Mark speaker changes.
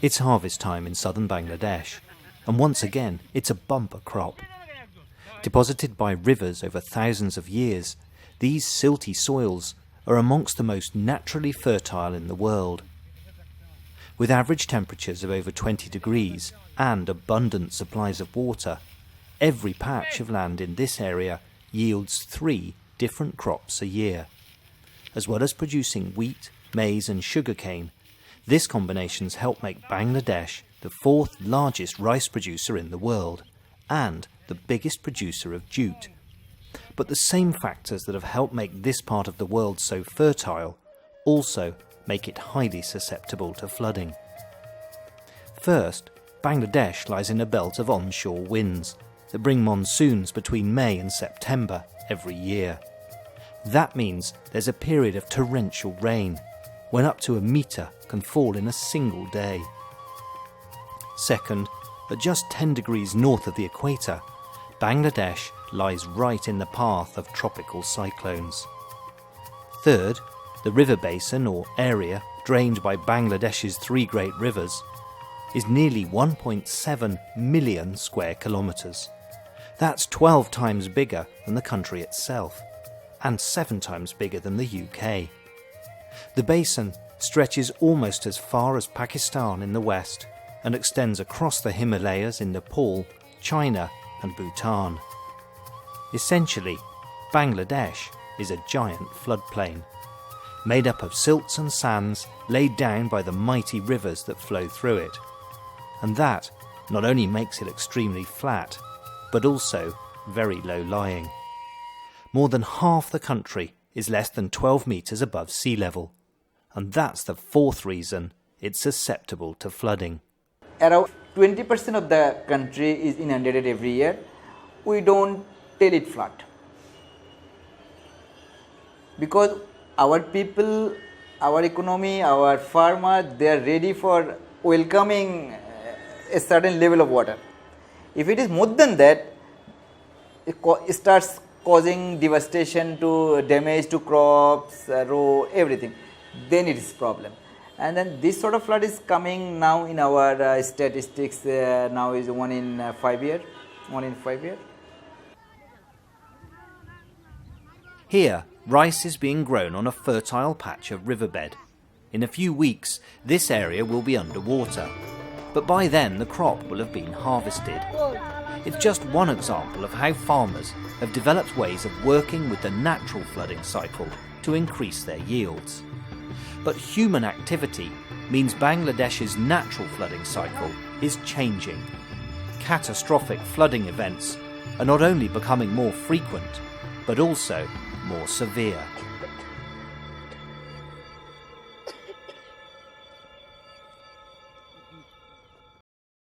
Speaker 1: It's harvest time in southern Bangladesh, and once again it's a bumper crop. Deposited by rivers over thousands of years, these silty soils are amongst the most naturally fertile in the world. With average temperatures of over 20 degrees and abundant supplies of water, every patch of land in this area yields 3 different crops a year. As well as producing wheat, maize and sugarcane, this combinations help make Bangladesh the 4th largest rice producer in the world and the biggest producer of jute. But the same factors that have helped make this part of the world so fertile also make it highly susceptible to flooding. First, Bangladesh lies in a belt of onshore winds that bring monsoons between May and September every year. That means there's a period of torrential rain, when up to a metre can fall in a single day. Second, at just 10 degrees north of the equator, Bangladesh lies right in the path of tropical cyclones. Third, the river basin or area drained by Bangladesh's 3 great rivers is nearly 1.7 million square kilometres. That's 12 times bigger than the country itself, and 7 times bigger than the UK. The basin stretches almost as far as Pakistan in the west and extends across the Himalayas in Nepal, China and Bhutan. Essentially, Bangladesh is a giant floodplain, made up of silts and sands laid down by the mighty rivers that flow through it. And that not only makes it extremely flat, but also very low-lying. More than half the country is less than 12 metres above sea level, and that's the 4th reason it's susceptible to flooding.
Speaker 2: Around 20% of the country is inundated every year. We don't tell it flood, because our people, our economy, our farmers, they are ready for welcoming a certain level of water. If it is more than that, it starts causing devastation to damage to crops, road, everything, then it is problem. And then this sort of flood is coming now in our statistics, now is 1 in 5 years.
Speaker 1: Here, rice is being grown on a fertile patch of riverbed. In a few weeks, this area will be underwater, but by then the crop will have been harvested. It's just one example of how farmers have developed ways of working with the natural flooding cycle to increase their yields. But human activity means Bangladesh's natural flooding cycle is changing. Catastrophic flooding events are not only becoming more frequent, but also more severe.